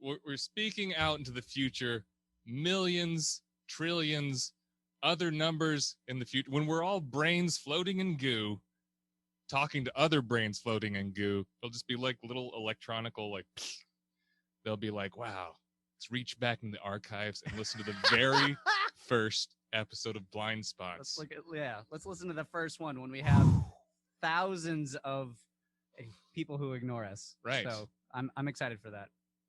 we're speaking out into the future, millions, trillions, other numbers in the future. When we're all brains floating in goo, talking to other brains floating in goo, they'll just be like little electronical, like, they'll be like, wow, let's reach back in the archives and listen to the very first episode of Blind Spots. Let's listen to the first one when we have thousands of people who ignore us. Right. So I'm excited for that.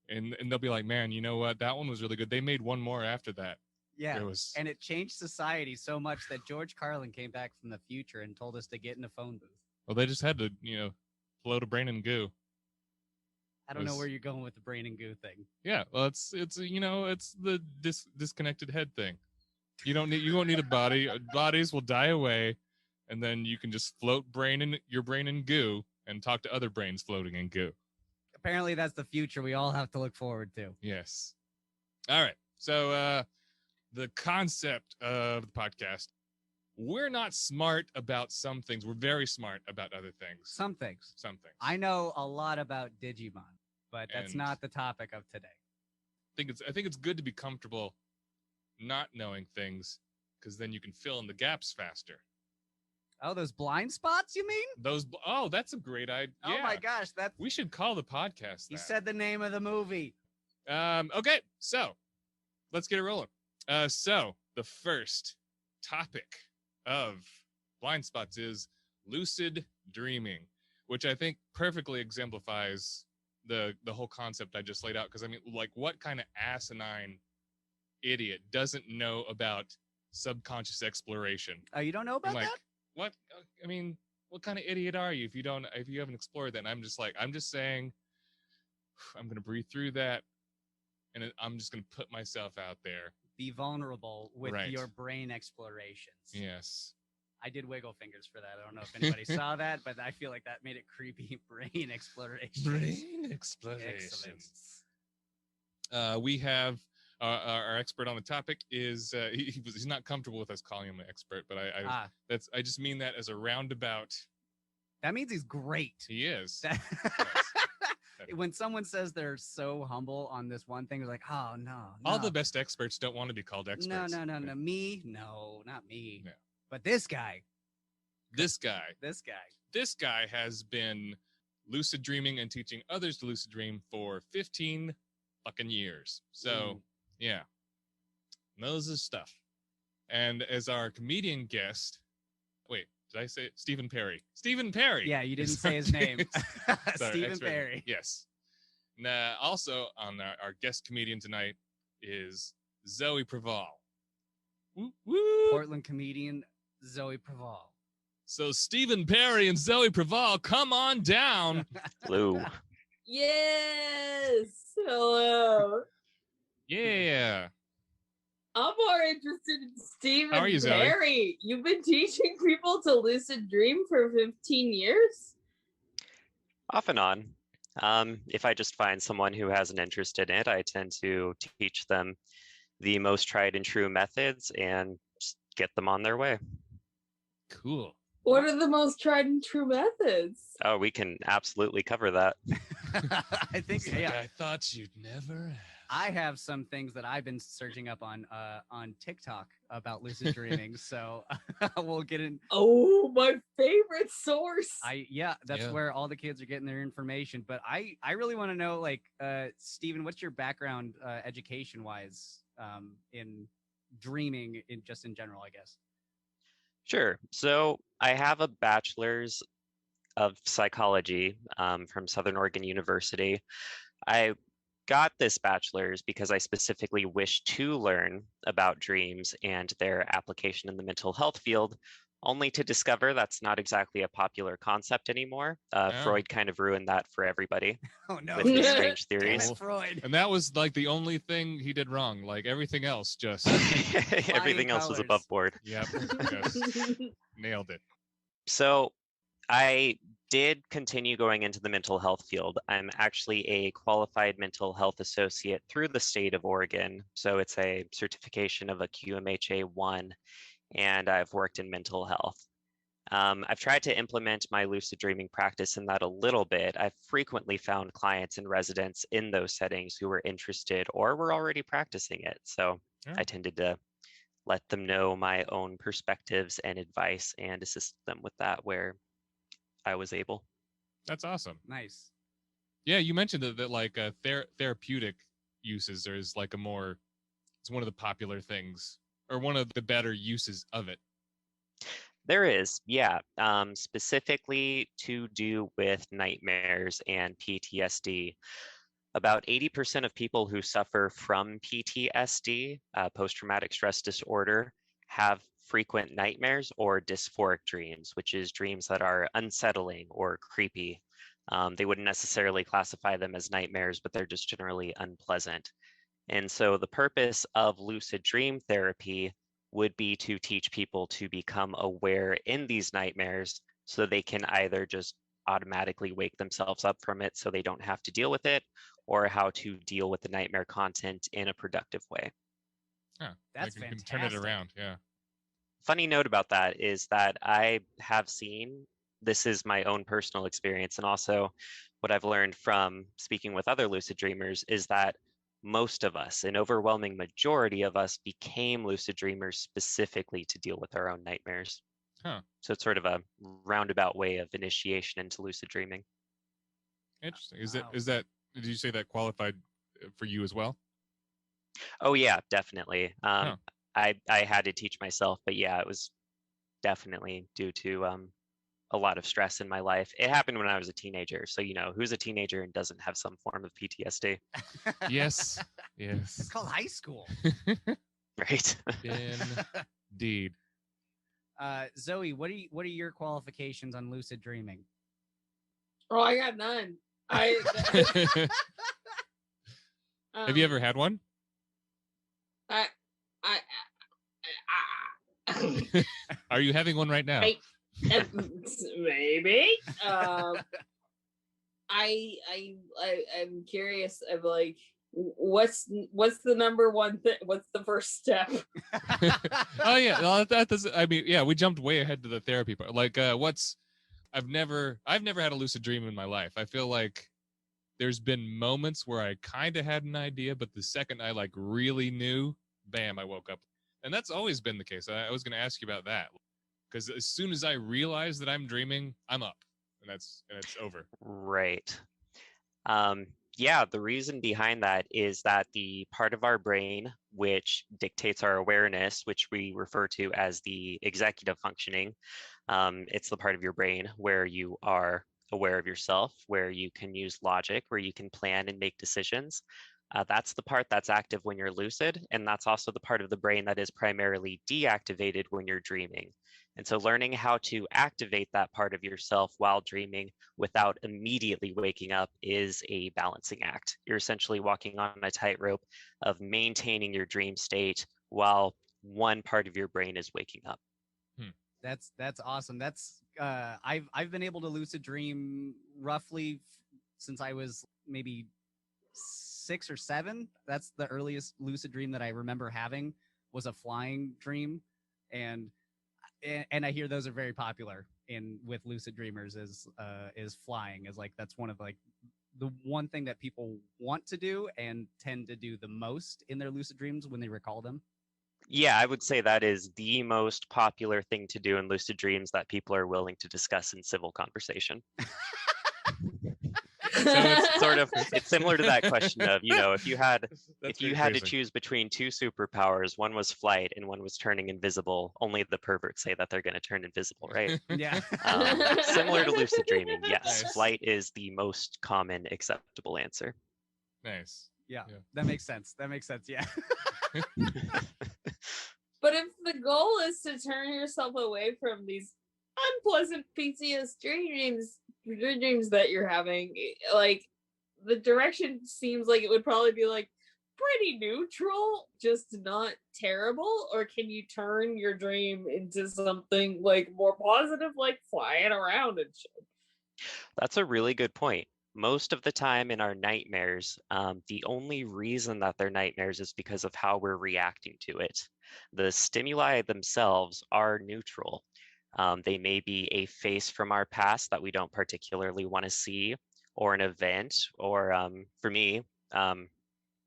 And they'll be like, man, you know what? That one was really good. They made one more after that. Yeah. And it changed society so much that George Carlin came back from the future and told us to get in a phone booth. Well, they just had to, float a brain and goo. I don't know where you're going with the brain and goo thing. Yeah, well, it's the disconnected head thing. You won't need a body. Bodies will die away, and then you can just float your brain in goo and talk to other brains floating in goo. Apparently, that's the future we all have to look forward to. Yes. All right. So the concept of the podcast. We're not smart about some things. We're very smart about other things. Some things. I know a lot about Digimon, but that's not the topic of today. I think it's good to be comfortable not knowing things, because then you can fill in the gaps faster. Oh, those blind spots, you mean? That's a great idea. Oh my gosh, we should call the podcast that. You said the name of the movie. Okay, so let's get it rolling. So the first topic of Blind Spots is lucid dreaming, which I think perfectly exemplifies the whole concept I just laid out. Because I mean, like, what kind of asinine idiot doesn't know about subconscious exploration? Oh, you don't know about that? What? I mean, what kind of idiot are you if you haven't explored that? And I'm just saying, I'm gonna breathe through that, and I'm just gonna put myself out there. Be vulnerable with your brain explorations. Yes. I did wiggle fingers for that. I don't know if anybody saw that, but I feel like that made it creepy. Brain exploration. Brain exploration. Excellent. We have our expert on the topic is he's not comfortable with us calling him an expert, but I just mean that as a roundabout. That means he's great. He is. Yes. When someone says they're so humble on this one thing, they're like, oh, no. All the best experts don't want to be called experts. No. Me? No, not me. No. But this guy. This guy has been lucid dreaming and teaching others to lucid dream for 15 fucking years. So, yeah. Knows his stuff. And as our comedian guest, wait, did I say it? Stephen Perry? Stephen Perry! Yeah, you didn't say his name. Stephen Perry. Yes. Now, also on our guest comedian tonight is Zoe Proval. Woo, woo. Portland comedian Zoe Proval. So Stephen Perry and Zoe Proval, come on down. Hello. Yes. Hello. Yeah. I'm more interested in Stephen How are you, Perry. Zoe? You've been teaching people to lucid dream for 15 years? Off and on. If I just find someone who has an interest in it, I tend to teach them the most tried and true methods and just get them on their way. Cool. What are the most tried and true methods? Oh, we can absolutely cover that. I think, I thought you'd never ask. I have some things that I've been searching up on TikTok about lucid dreaming, so we'll get in. Oh, my favorite source. That's where all the kids are getting their information. But I really want to know, like, Stephen, what's your background education-wise in dreaming in general, I guess? Sure. So I have a bachelor's of psychology from Southern Oregon University. I got this bachelor's because I specifically wished to learn about dreams and their application in the mental health field, only to discover that's not exactly a popular concept anymore. Freud kind of ruined that for everybody. Oh, no. With his strange theories. Damn it, Freud. And that was like the only thing he did wrong. Like everything else just... Everything else was above board. Yep. Just nailed it. So I did continue going into the mental health field. I'm actually a qualified mental health associate through the state of Oregon. So it's a certification of a QMHA 1, and I've worked in mental health. I've tried to implement my lucid dreaming practice in that a little bit. I've frequently found clients and residents in those settings who were interested or were already practicing it. So Yeah. I tended to let them know my own perspectives and advice and assist them with that where I was able. That's awesome. Nice. Yeah, you mentioned that like therapeutic uses is like it's one of the popular things or one of the better uses of it. There is, yeah, specifically to do with nightmares and PTSD. About 80% of people who suffer from PTSD, post-traumatic stress disorder, have frequent nightmares or dysphoric dreams, which is dreams that are unsettling or creepy. They wouldn't necessarily classify them as nightmares, but they're just generally unpleasant. And so the purpose of lucid dream therapy would be to teach people to become aware in these nightmares so they can either just automatically wake themselves up from it so they don't have to deal with it, or how to deal with the nightmare content in a productive way. Yeah, That's like you can turn it fantastic. around. Yeah. Funny note about that is that I have seen, this is my own personal experience, and also what I've learned from speaking with other lucid dreamers is that most of us, an overwhelming majority of us, became lucid dreamers specifically to deal with our own nightmares. Huh. So it's sort of a roundabout way of initiation into lucid dreaming. Interesting. Wow. Is that did you say that qualified for you as well? Oh yeah, definitely. Huh. I had to teach myself, but yeah, it was definitely due to a lot of stress in my life. It happened when I was a teenager. So, who's a teenager and doesn't have some form of PTSD? Yes. Yes. It's called high school. Right. Indeed. Zoe, what are your qualifications on lucid dreaming? Oh, I got none. Have you ever had one? Are you having one right now? Maybe. I'm curious of like what's the number one thing? What's the first step? Oh yeah, well, that does. I mean, yeah, we jumped way ahead to the therapy part. Like, I've never had a lucid dream in my life. I feel like there's been moments where I kind of had an idea, but the second I like really knew, bam, I woke up. And that's always been the case. I was going to ask you about that because as soon as I realize that I'm dreaming, I'm up, and it's over. Right. Yeah, the reason behind that is that the part of our brain which dictates our awareness, which we refer to as the executive functioning, it's the part of your brain where you are aware of yourself, where you can use logic, where you can plan and make decisions. That's the part that's active when you're lucid, and that's also the part of the brain that is primarily deactivated when you're dreaming. And so learning how to activate that part of yourself while dreaming without immediately waking up is a balancing act. You're essentially walking on a tightrope of maintaining your dream state while one part of your brain is waking up. That's awesome. That's I've been able to lucid dream roughly since I was maybe 6 or 7. That's the earliest lucid dream that I remember having was a flying dream, and I hear those are very popular with lucid dreamers is flying is like that's one of like the one thing that people want to do and tend to do the most in their lucid dreams when they recall them. Yeah, I would say that is the most popular thing to do in lucid dreams that people are willing to discuss in civil conversation. So it's similar to that question of, if you had to choose between two superpowers, one was flight and one was turning invisible, only the perverts say that they're going to turn invisible, right? Yeah. Similar to lucid dreaming, yes, Nice. flight is the most common acceptable answer. Nice. Yeah, that makes sense. Yeah. But if the goal is to turn yourself away from these unpleasant PTSD dreams that you're having, like the direction seems like it would probably be like pretty neutral, just not terrible. Or can you turn your dream into something like more positive, like flying around and shit? That's a really good point. Most of the time in our nightmares, the only reason that they're nightmares is because of how we're reacting to it. The stimuli themselves are neutral. They may be a face from our past that we don't particularly want to see, or an event, or for me,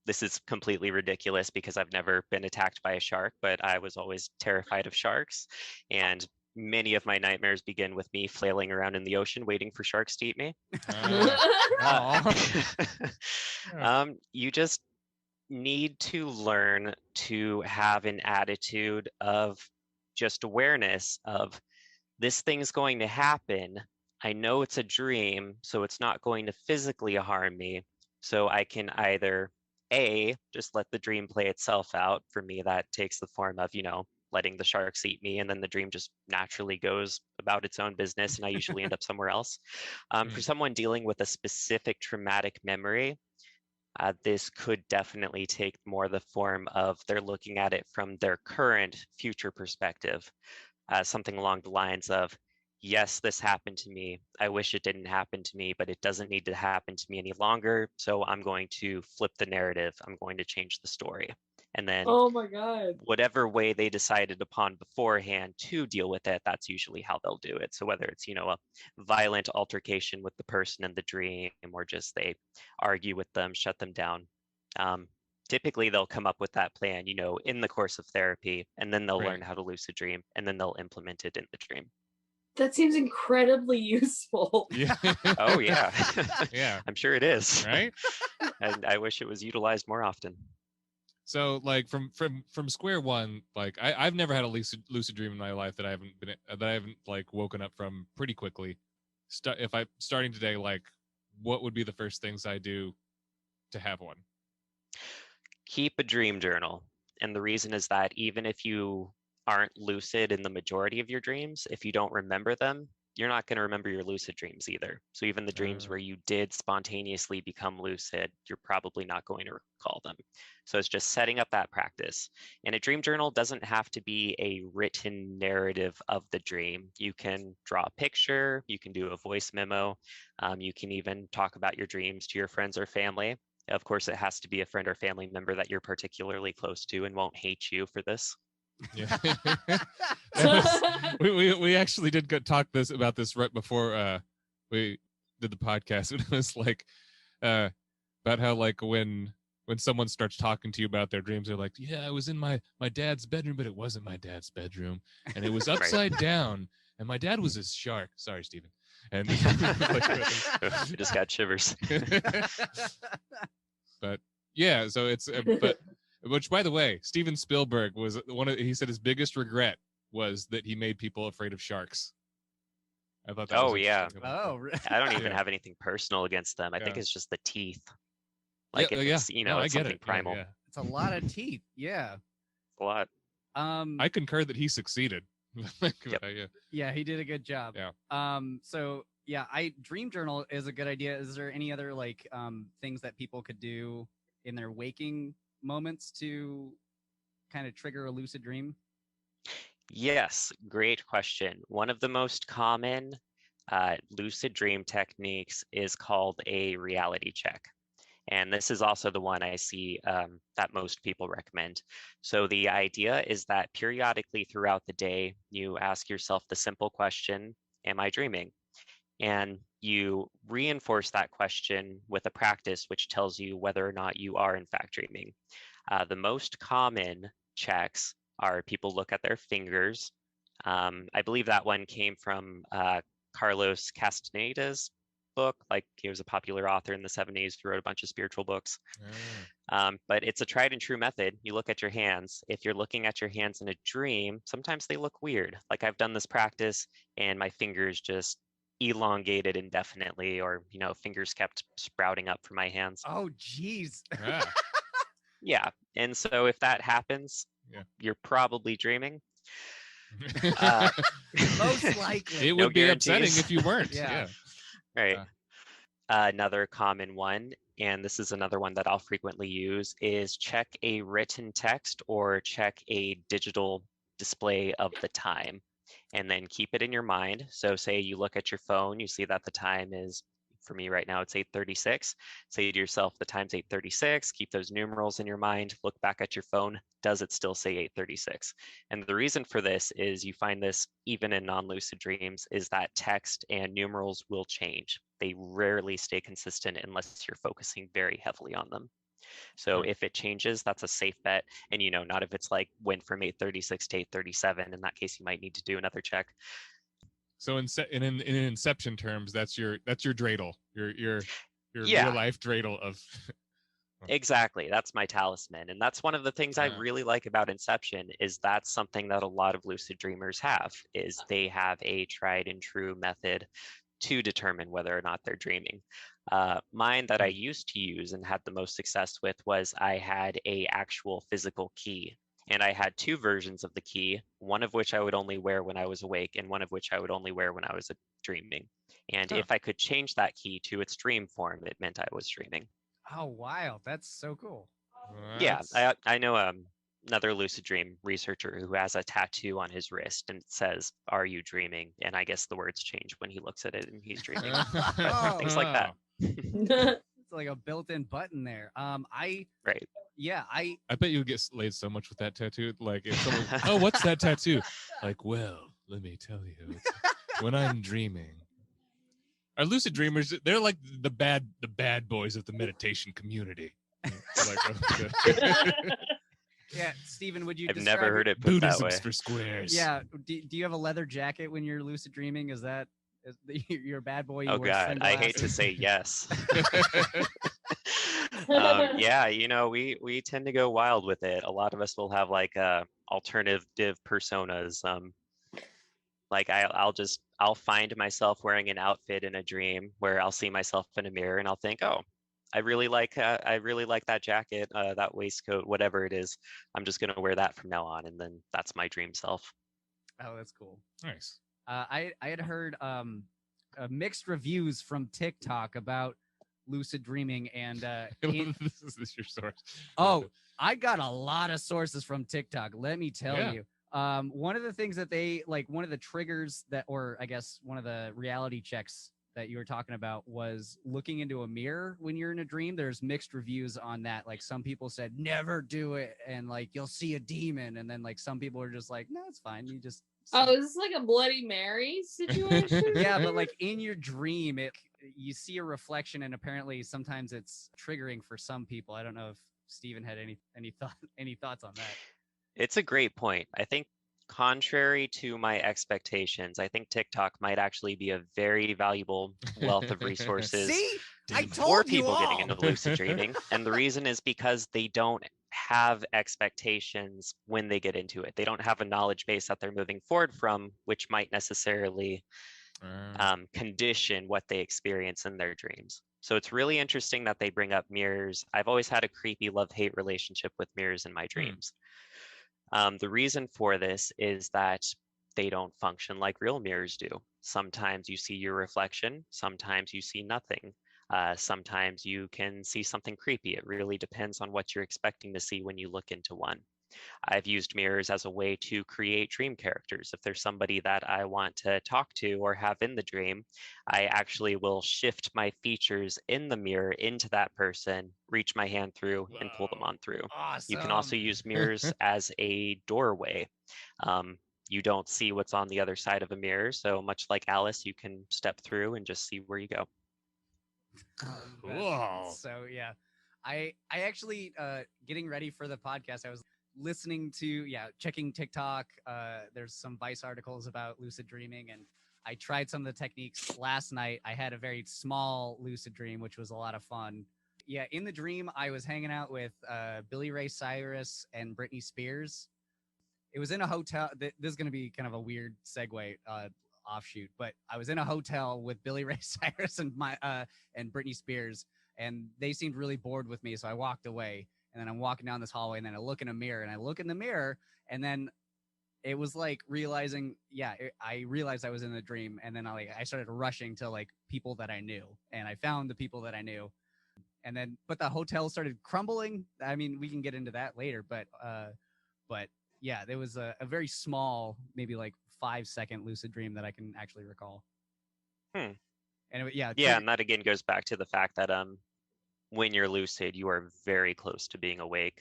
this is completely ridiculous because I've never been attacked by a shark, but I was always terrified of sharks. And many of my nightmares begin with me flailing around in the ocean waiting for sharks to eat me. Aw. You just need to learn to have an attitude of just awareness of this thing's going to happen. I know it's a dream, so it's not going to physically harm me. So I can either just let the dream play itself out. For me, that takes the form of, letting the sharks eat me, and then the dream just naturally goes about its own business, and I usually end up somewhere else. For someone dealing with a specific traumatic memory, this could definitely take more the form of they're looking at it from their current future perspective, something along the lines of, yes, this happened to me. I wish it didn't happen to me, but it doesn't need to happen to me any longer. So I'm going to flip the narrative. I'm going to change the story. And then Oh my god. whatever way they decided upon beforehand to deal with it, that's usually how they'll do it. So whether it's, a violent altercation with the person in the dream, or just they argue with them, shut them down, typically they'll come up with that plan, in the course of therapy, and then they'll learn how to lucid dream, and then they'll implement it in the dream. That seems incredibly useful. Yeah. Oh yeah. Yeah. I'm sure it is. Right. And I wish it was utilized more often. So like from square one, like I've never had a lucid dream in my life that I haven't like woken up from pretty quickly. If I'm starting today, like what would be the first things I do to have one? Keep a dream journal. And the reason is that even if you aren't lucid in the majority of your dreams, if you don't remember them, you're not going to remember your lucid dreams either. So even the dreams where you did spontaneously become lucid, you're probably not going to recall them. So it's just setting up that practice. And a dream journal doesn't have to be a written narrative of the dream. You can draw a picture, you can do a voice memo, you can even talk about your dreams to your friends or family. Of course, it has to be a friend or family member that you're particularly close to and won't hate you for this. Yeah. We actually did talk about this right before we did the podcast. It was like about how like when someone starts talking to you about their dreams, they're like, yeah, I was in my dad's bedroom, but it wasn't my dad's bedroom, and it was upside down, and my dad was a shark. Sorry, Stephen. And I just got shivers. But yeah, so it's but which, by the way, Steven Spielberg was he said his biggest regret was that he made people afraid of sharks. I thought that was interesting. I don't even have anything personal against them. I think it's just the teeth. Like it's I it's get something primal. Yeah. It's a lot of teeth. Yeah. A lot. I concur that he succeeded. Yeah, he did a good job. Yeah. So yeah, dream journal is a good idea. Is there any other like things that people could do in their waking moments to kind of trigger a lucid dream? Yes, great question. One of the most common lucid dream techniques is called a reality check. And this is also the one I see that most people recommend. So the idea is that periodically throughout the day, you ask yourself the simple question, am I dreaming? And you reinforce that question with a practice which tells you whether or not you are in fact dreaming. The most common checks are people look at their fingers. I believe that one came from Carlos Castaneda's book. Like, he was a popular author in the 70s who wrote a bunch of spiritual books. But it's a tried and true method. You look at your hands. If you're looking at your hands in a dream, sometimes they look weird. Like, I've done this practice and my fingers just elongated indefinitely, or fingers kept sprouting up from my hands. Oh geez. Yeah. And so if that happens, you're probably dreaming. Most likely. It would be upsetting if you weren't. Yeah. Right. Another common one, and this is another one that I'll frequently use, is check a written text or check a digital display of the time, and then keep it in your mind. So say you look at your phone, you see that the time is For me right now, it's 8:36. Say to yourself, the time's 8:36. Keep those numerals in your mind. Look back at your phone. Does it still say 8:36? And the reason for this is you find this even in non-lucid dreams is that text and numerals will change. They rarely stay consistent unless you're focusing very heavily on them. So if it changes, that's a safe bet. And not if it's like went from 8:36 to 8:37. In that case, you might need to do another check. So in Inception terms, that's your dreidel, your Yeah. real life dreidel of. Exactly. That's my talisman. And that's one of the things I Yeah. really like about Inception is that's something that a lot of lucid dreamers have, is they have a tried and true method to determine whether or not they're dreaming. Mine that I used to use and had the most success with was I had a actual physical key. And I had two versions of the key, one of which I would only wear when I was awake and one of which I would only wear when I was dreaming. And Huh. if I could change that key to its dream form, it meant I was dreaming. Oh, wild. That's so cool. Yeah, I know another lucid dream researcher who has a tattoo on his wrist and it says, "Are you dreaming?" And I guess the words change when he looks at it and he's dreaming. Things like that. It's like a built-in button there. Right. Yeah, I bet you would get laid so much with that tattoo. Like if someone, oh, what's that tattoo? Like, well, let me tell you, it's when I'm dreaming. Our lucid dreamers, they're like the bad boys of the meditation community. Yeah, Stephen, would you? I've never heard it put Buddhism's that way. for squares. Yeah. Do you have a leather jacket when you're lucid dreaming? Is you're a bad boy? You Oh wear God, I hate to sunglasses? say yes. Yeah, we tend to go wild with it. A lot of us will have like alternative personas. Like I'll find myself wearing an outfit in a dream where I'll see myself in a mirror and I'll think, oh, I really like that jacket, that waistcoat, whatever it is. I'm just gonna wear that from now on, and then that's my dream self. Oh, that's cool. Nice. I had heard mixed reviews from TikTok about lucid dreaming, and this is your source. oh, I got a lot of sources from TikTok. Let me tell Yeah. you. One of the things that they like, one of the triggers that, or I guess one of the reality checks that you were talking about was looking into a mirror when you're in a dream. There's mixed reviews on that. Like some people said, never do it. And like, you'll see a demon. And then like, some people are just like, no, it's fine. You just. Oh, is this like a Bloody Mary situation? Yeah, but like in your dream, you see a reflection, and apparently sometimes it's triggering for some people. I don't know if Steven had any thoughts on that. It's a great point. I think contrary to my expectations, I think TikTok might actually be a very valuable wealth of resources See, I for told you people all. getting into lucid dreaming. And the reason is because they don't have expectations when they get into it. They don't have a knowledge base that they're moving forward from, which might necessarily condition what they experience in their dreams. So it's really interesting that they bring up mirrors. I've always had a creepy love-hate relationship with mirrors in my dreams. The reason for this is that they don't function like real mirrors do. Sometimes you see your reflection, sometimes you see nothing. Sometimes you can see something creepy. It really depends on what you're expecting to see when you look into one. I've used mirrors as a way to create dream characters. If there's somebody that I want to talk to or have in the dream, I actually will shift my features in the mirror into that person, reach my hand through, and pull them on through. Awesome. You can also use mirrors as a doorway. You don't see what's on the other side of a mirror, so much like Alice, you can step through and just see where you go. Cool. So yeah, I actually getting ready for the podcast, I was listening to checking TikTok. There's some Vice articles about lucid dreaming, and I tried some of the techniques last night. I had a very small lucid dream, which was a lot of fun. Yeah, in the dream, I was hanging out with Billy Ray Cyrus and Britney Spears. It was in a hotel. This is going to be kind of a weird segue offshoot, but I was in a hotel with Billy Ray Cyrus and and Britney Spears, and they seemed really bored with me, so I walked away. And then I'm walking down this hallway, and then I look in a mirror, and I look in the mirror, and then it was like realizing, I realized I was in a dream, and then I started rushing to like people that I knew, and I found the people that I knew, and then but the hotel started crumbling. I mean, we can get into that later, but yeah, there was a very small, maybe like 5-second lucid dream that I can actually recall. And yeah, Yeah, and that again goes back to the fact that when you're lucid, you are very close to being awake.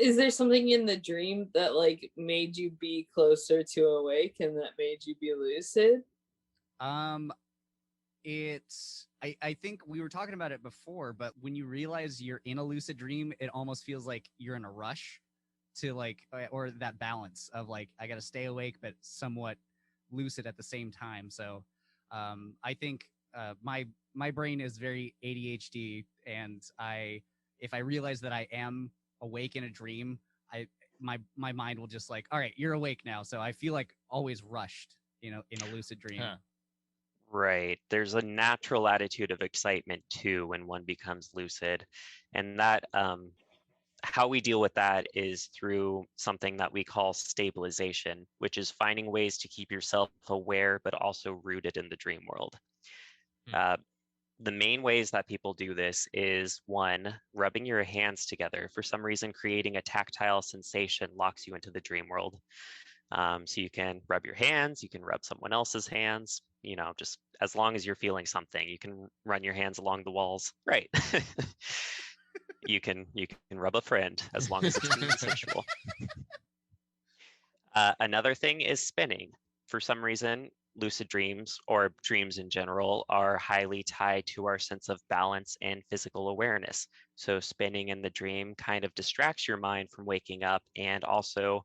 Is there something in the dream that like made you be closer to awake and that made you be lucid? I think we were talking about it before, but when you realize you're in a lucid dream, it almost feels like you're in a rush to like, or that balance of like, I got to stay awake, but somewhat lucid at the same time. So I think my brain is very ADHD, and if I realize that I am awake in a dream, my mind will just like, all right, you're awake now. So I feel like always rushed, in a lucid dream. Huh. Right. There's a natural attitude of excitement too when one becomes lucid. And that how we deal with that is through something that we call stabilization, which is finding ways to keep yourself aware but also rooted in the dream world. The main ways that people do this is one, rubbing your hands together. For some reason, creating a tactile sensation locks you into the dream world. So you can rub your hands, you can rub someone else's hands, just as long as you're feeling something. You can run your hands along the walls. Right. you can rub a friend as long as it's consensual. Another thing is spinning. For some reason, lucid dreams or dreams in general are highly tied to our sense of balance and physical awareness. So spinning in the dream kind of distracts your mind from waking up and also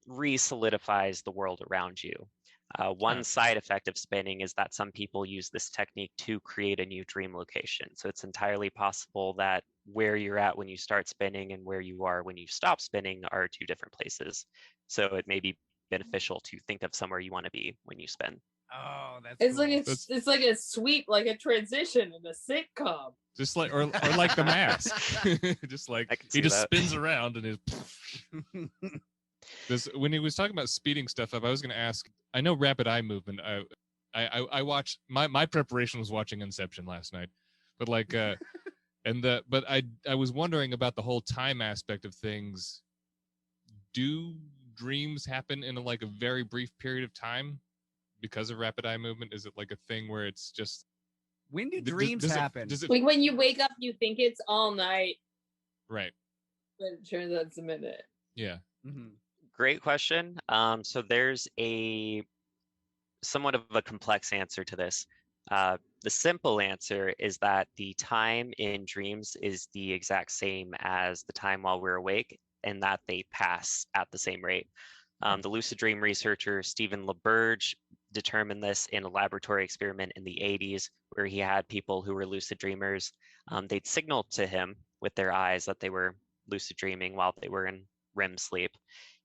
re-solidifies the world around you. One side effect of spinning is that some people use this technique to create a new dream location. So it's entirely possible that where you're at when you start spinning and where you are when you stop spinning are two different places. So it may be beneficial to think of somewhere you want to be when you spin. Oh, that's It's cool. like it's like a sweep, like a transition in a sitcom. Just like or like the mask. Just like he just spins around and is when he was talking about speeding stuff up, I was going to ask, I know rapid eye movement. I watched my preparation was watching Inception last night, but like but I was wondering about the whole time aspect of things. Do dreams happen in like a very brief period of time because of rapid eye movement? Is it like a thing where it's just when do dreams happen? Does it like when you wake up, you think it's all night, right? but it turns out it's a minute. Yeah. Mm-hmm. Great question. So there's a somewhat of a complex answer to this. The simple answer is that the time in dreams is the exact same as the time while we're awake, and that they pass at the same rate. The lucid dream researcher Stephen LaBerge determined this in a laboratory experiment in the 80s, where he had people who were lucid dreamers. They'd signal to him with their eyes that they were lucid dreaming while they were in REM sleep,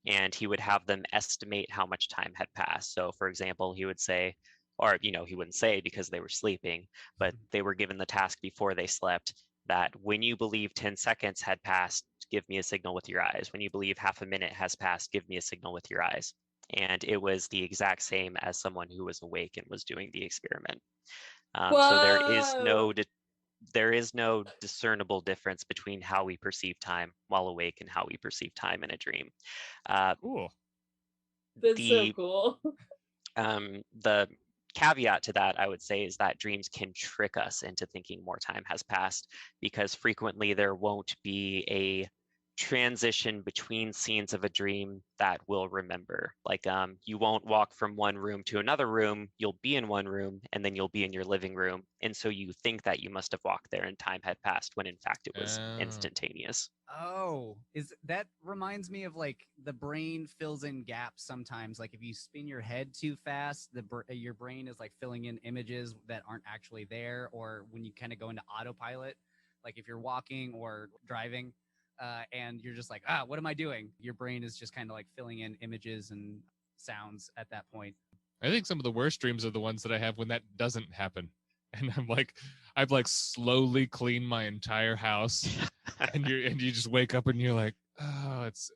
and he would have them estimate how much time had passed. So for example, he would say, or he wouldn't say because they were sleeping, but they were given the task before they slept that when you believe 10 seconds had passed, give me a signal with your eyes. When you believe half a minute has passed, give me a signal with your eyes. And it was the exact same as someone who was awake and was doing the experiment. So there is no discernible difference between how we perceive time while awake and how we perceive time in a dream. Cool. That's so cool. The caveat to that, I would say, is that dreams can trick us into thinking more time has passed, because frequently there won't be a transition between scenes of a dream that we'll remember. Like you won't walk from one room to another room, you'll be in one room and then you'll be in your living room, and so you think that you must have walked there and time had passed when in fact it was instantaneous. Oh, that reminds me of like the brain fills in gaps sometimes. Like if you spin your head too fast, your brain is like filling in images that aren't actually there. Or when you kind of go into autopilot, like if you're walking or driving, and you're just like, what am I doing? Your brain is just kind of like filling in images and sounds at that point. I think some of the worst dreams are the ones that I have when that doesn't happen. And I've like slowly cleaned my entire house, and you just wake up and you're like, oh, it's,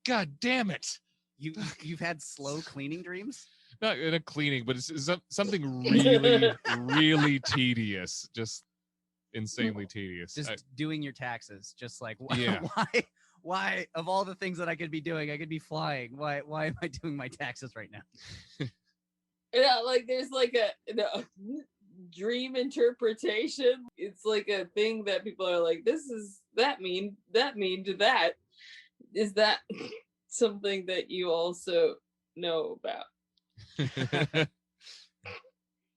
God damn it. You've had slow cleaning dreams? Not in a cleaning, but it's something really, really tedious. Just insanely tedious. Just doing your taxes. Just like, yeah. why of all the things that I could be doing, I could be flying. Why am I doing my taxes right now? Yeah, like there's like dream interpretation. It's like a thing that people are like, this is that mean to that. Is that something that you also know about?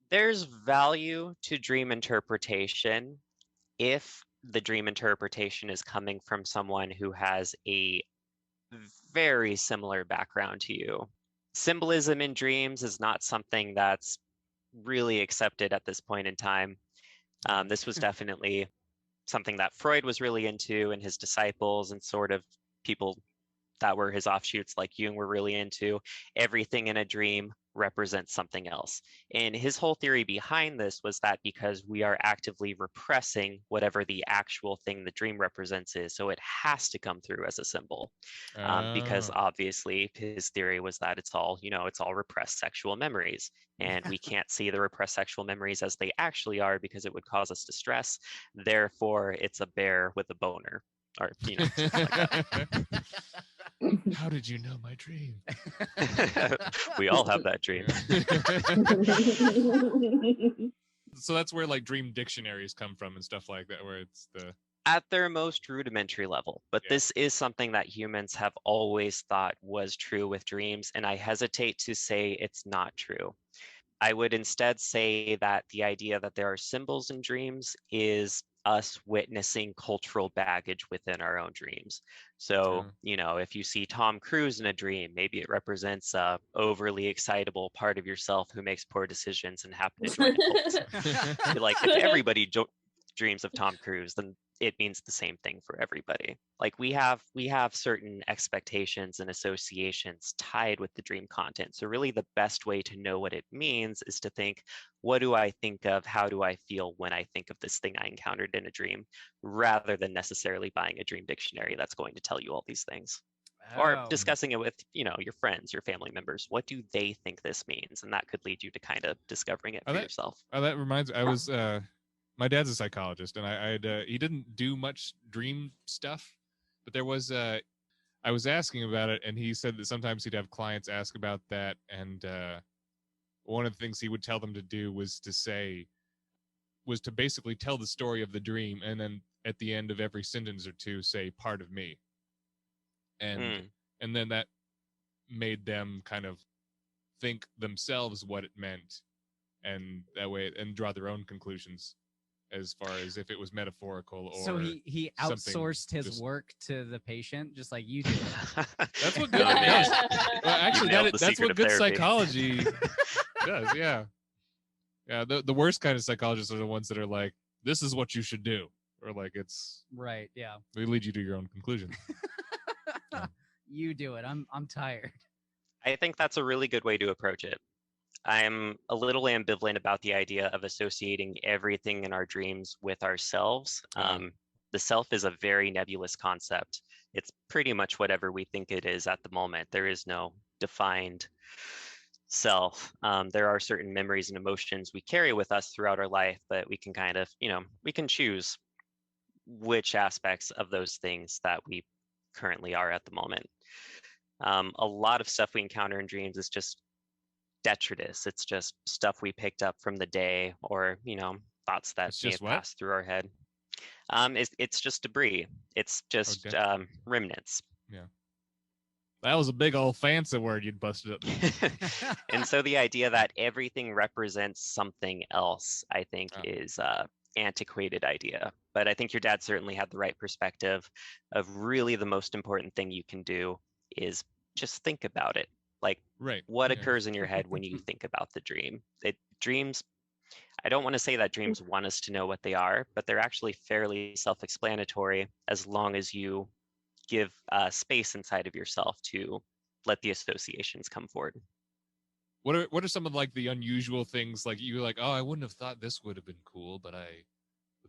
There's value to dream interpretation if the dream interpretation is coming from someone who has a very similar background to you. Symbolism in dreams is not something that's really accepted at this point in time. This was definitely something that Freud was really into, and his disciples and sort of people that were his offshoots like Jung were really into. Everything in a dream represents something else. And his whole theory behind this was that because we are actively repressing whatever the actual thing the dream represents is, so it has to come through as a symbol. Because obviously his theory was that it's all, it's all repressed sexual memories. And we can't see the repressed sexual memories as they actually are because it would cause us distress. Therefore, it's a bear with a boner. Or, something like that. How did you know my dream? We all have that dream. So that's where like dream dictionaries come from and stuff like that, where it's the at their most rudimentary level. But Yeah. this is something that humans have always thought was true with dreams, and I hesitate to say it's not true. I would instead say that the idea that there are symbols in dreams is us witnessing cultural baggage within our own dreams. So, if you see Tom Cruise in a dream, maybe it represents a overly excitable part of yourself who makes poor decisions and happen to join a cult. Like, if everybody dreams of Tom Cruise, then it means the same thing for everybody. Like we have certain expectations and associations tied with the dream content. So really the best way to know what it means is to think, what do I think of? How do I feel when I think of this thing I encountered in a dream, rather than necessarily buying a dream dictionary that's going to tell you all these things. Or discussing it with, your friends, your family members. What do they think this means? And that could lead you to kind of discovering it for yourself. Oh, that reminds me. I was my dad's a psychologist, and he didn't do much dream stuff, but there was I was asking about it, and he said that sometimes he'd have clients ask about that, and one of the things he would tell them to do was to basically tell the story of the dream, and then at the end of every sentence or two say part of me, and then that made them kind of think themselves what it meant, and that way and draw their own conclusions as far as if it was metaphorical or so he outsourced his work to the patient, just like you do. That's what good does. Well, actually, that's what good psychology does. Yeah. The worst kind of psychologists are the ones that are like, this is what you should do, or like it's right. Yeah, they lead you to your own conclusions. You do it. I'm tired. I think that's a really good way to approach it. I'm a little ambivalent about the idea of associating everything in our dreams with ourselves. The self is a very nebulous concept. It's pretty much whatever we think it is at the moment. There is no defined self. There are certain memories and emotions we carry with us throughout our life, but we can kind of, we can choose which aspects of those things that we currently are at the moment. A lot of stuff we encounter in dreams is just detritus. It's just stuff we picked up from the day, or thoughts that may have passed through our head. It's just debris. It's just remnants. Yeah, that was a big old fancy word you'd busted up. And so the idea that everything represents something else, I think, is antiquated idea. But I think your dad certainly had the right perspective of really the most important thing you can do is just think about it. Like, what occurs in your head when you think about the dream? Dreams, I don't want to say that dreams want us to know what they are, but they're actually fairly self-explanatory as long as you give space inside of yourself to let the associations come forward. What are some of like the unusual things, like you like, oh, I wouldn't have thought this would have been cool, but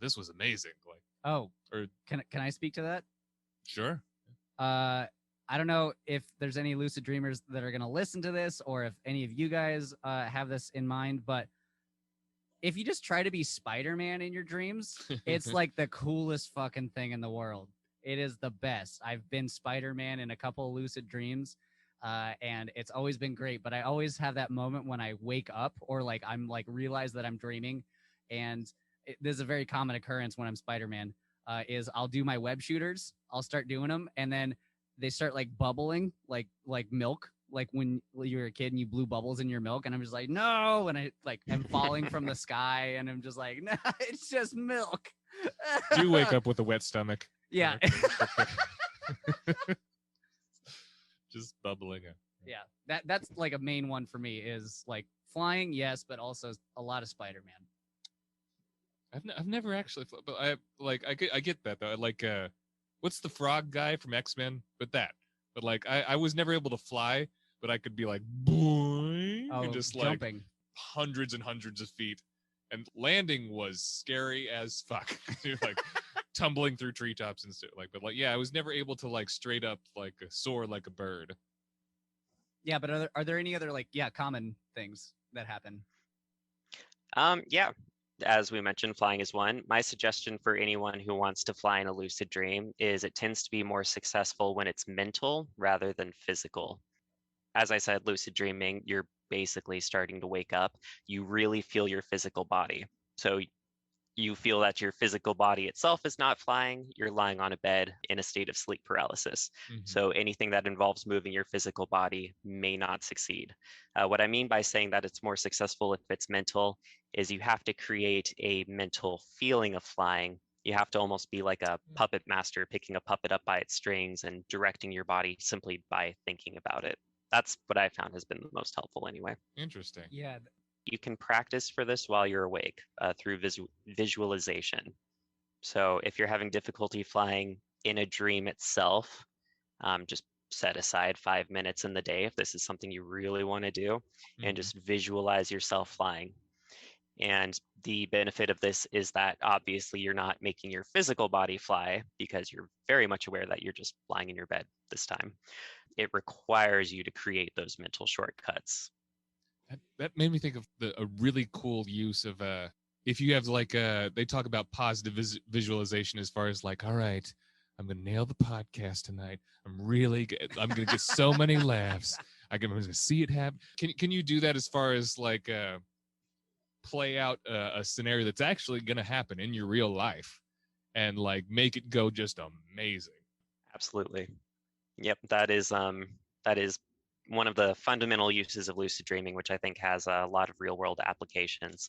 this was amazing. Like, can I speak to that? Sure. I don't know if there's any lucid dreamers that are going to listen to this, or if any of you guys have this in mind, but if you just try to be Spider-Man in your dreams, it's like the coolest fucking thing in the world. It is the best. I've been Spider-Man in a couple of lucid dreams, and it's always been great, but I always have that moment when I wake up, or like I'm like realize that I'm dreaming, And this is a very common occurrence when I'm Spider-Man, is I'll do my web shooters. I'll start doing them, and then they start like bubbling, like milk, like when you were a kid and you blew bubbles in your milk, and I'm just like, no, and I like am falling from the sky, and I'm just like, no, it's just milk. Do you wake up with a wet stomach? Yeah. Just bubbling up. Yeah, that's like a main one for me is like flying, yes, but also a lot of Spider-Man. I've never actually, but I get that though. Like, what's the frog guy from X-Men? But like I was never able to fly, but I could be like boing, and just jumping like hundreds and hundreds of feet, and landing was scary as fuck. You're like tumbling through treetops and stuff but yeah, I was never able to like straight up like soar like a bird. Yeah, but are there any other like common things that happen? Yeah. As we mentioned, flying is one. My suggestion for anyone who wants to fly in a lucid dream is it tends to be more successful when it's mental rather than physical. As I said, lucid dreaming, you're basically starting to wake up. You really feel your physical body. So you feel that your physical body itself is not flying. You're lying on a bed in a state of sleep paralysis. Mm-hmm. So anything that involves moving your physical body may not succeed. What I mean by saying that it's more successful if it's mental is you have to create a mental feeling of flying. You have to almost be like a puppet master, picking a puppet up by its strings and directing your body simply by thinking about it. That's what I found has been the most helpful anyway. Interesting. Yeah. You can practice for this while you're awake through visualization. So if you're having difficulty flying in a dream itself, just set aside 5 minutes in the day if this is something you really want to do, and just visualize yourself flying. And the benefit of this is that obviously you're not making your physical body fly because you're very much aware that you're just lying in your bed this time. It requires you to create those mental shortcuts. That made me think of a really cool use of if you have like they talk about positive visualization as far as like, all right, I'm gonna nail the podcast tonight. I'm gonna get so many laughs. I'm gonna see it happen. Can you do that as far as like play out a scenario that's actually gonna happen in your real life and like make it go just amazing? Absolutely. Yep, that is one of the fundamental uses of lucid dreaming, which I think has a lot of real world applications.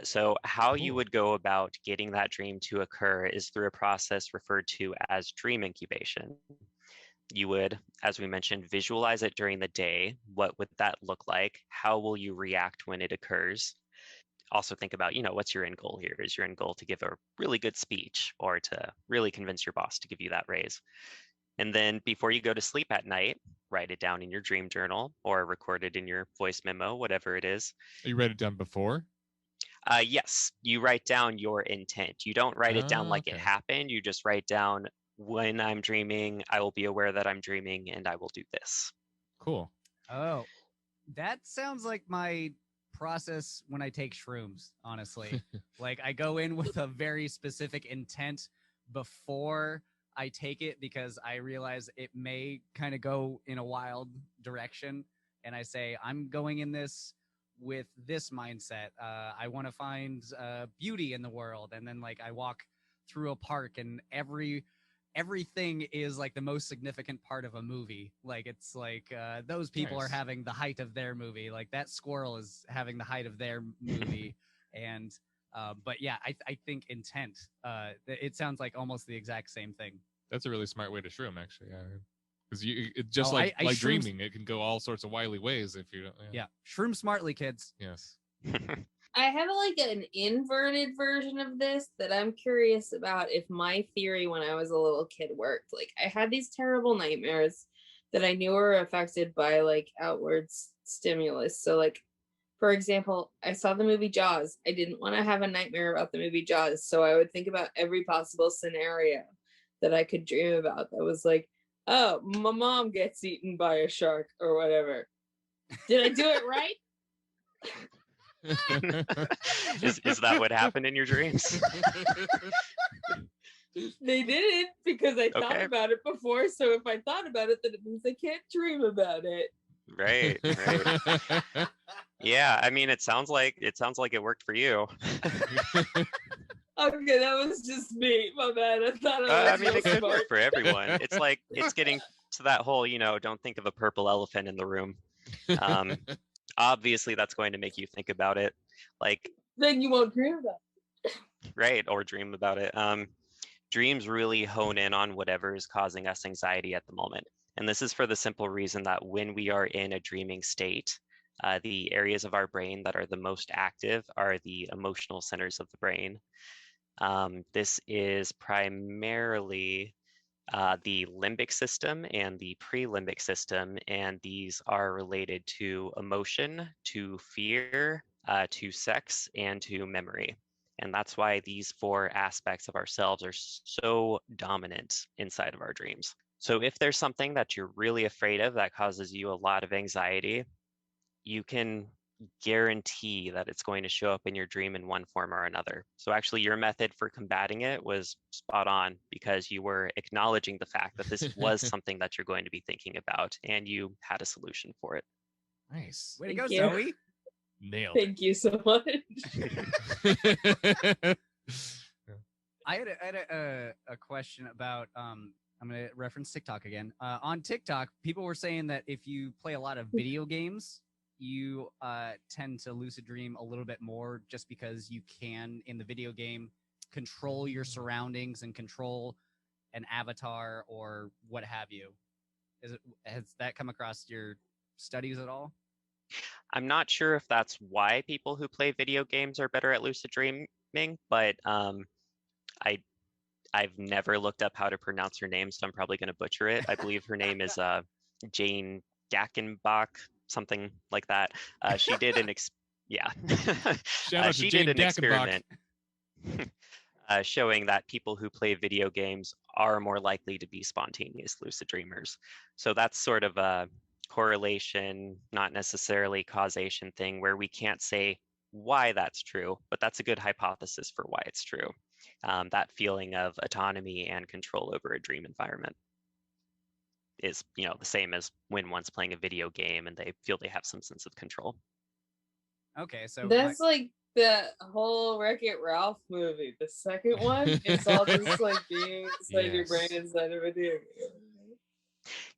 So how you would go about getting that dream to occur is through a process referred to as dream incubation. You would, as we mentioned, visualize it during the day. What would that look like? How will you react when it occurs? Also think about, what's your end goal here? Is your end goal to give a really good speech or to really convince your boss to give you that raise? And then before you go to sleep at night, write it down in your dream journal or record it in your voice memo, whatever it is. You write it down before? Yes, you write down your intent. You don't write it down like it happened. You just write down, when I'm dreaming, I will be aware that I'm dreaming and I will do this. Cool. Oh, that sounds like my process when I take shrooms, honestly. Like I go in with a very specific intent before I take it because I realize it may kind of go in a wild direction. And I say, I'm going in this with this mindset. I want to find beauty in the world. And then like I walk through a park and everything is like the most significant part of a movie. Like it's like those people are having the height of their movie. Like that squirrel is having the height of their movie. And but yeah, I think intent. It sounds like almost the exact same thing. That's a really smart way to shroom, actually. Because it's just like dreaming, it can go all sorts of wily ways if you don't. Yeah, shroom smartly, kids. Yes. I have like an inverted version of this that I'm curious about if my theory when I was a little kid worked. Like I had these terrible nightmares that I knew were affected by like outward stimulus. So like, for example, I saw the movie Jaws. I didn't want to have a nightmare about the movie Jaws. So I would think about every possible scenario that I could dream about that was like, oh, my mom gets eaten by a shark or whatever. Did I do it right? Is that what happened in your dreams? They didn't because I thought about it before. So if I thought about it, then it means I can't dream about it. Right, right. Yeah, I mean, it sounds like it worked for you. Okay, that was just me. My bad. I thought I I was mean, real it could smart. work for everyone. It's like it's getting to that whole, don't think of a purple elephant in the room. Obviously, that's going to make you think about it, like, Then you won't dream about right, or dream about it. Dreams really hone in on whatever is causing us anxiety at the moment. And this is for the simple reason that when we are in a dreaming state, the areas of our brain that are the most active are the emotional centers of the brain. This is primarily the limbic system and the pre-limbic system, and these are related to emotion, to fear, to sex, and to memory. And that's why these four aspects of ourselves are so dominant inside of our dreams. So if there's something that you're really afraid of that causes you a lot of anxiety, you can guarantee that it's going to show up in your dream in one form or another. So actually your method for combating it was spot on, because you were acknowledging the fact that this was something that you're going to be thinking about and you had a solution for it. Nice. Way to Thank go, you. Zoe. Nailed it. Thank you so much. I had a question about I'm gonna reference TikTok again. On TikTok, people were saying that if you play a lot of video games, you tend to lucid dream a little bit more, just because you can in the video game control your surroundings and control an avatar or what have you. Has that come across your studies at all? I'm not sure if that's why people who play video games are better at lucid dreaming, but I I've never looked up how to pronounce her name, so I'm probably going to butcher it. I believe her name is Jane Gackenbach, something like that. She did an yeah. Shout out to She Jane did an Gackenbach. experiment showing that people who play video games are more likely to be spontaneous lucid dreamers. So that's sort of a correlation, not necessarily causation thing, where we can't say why that's true, but that's a good hypothesis for why it's true. That feeling of autonomy and control over a dream environment is, the same as when one's playing a video game and they feel they have some sense of control. Okay, so That's like the whole Wreck-It Ralph movie. The second one, it's all just like being inside your brain Yes. inside of a video game.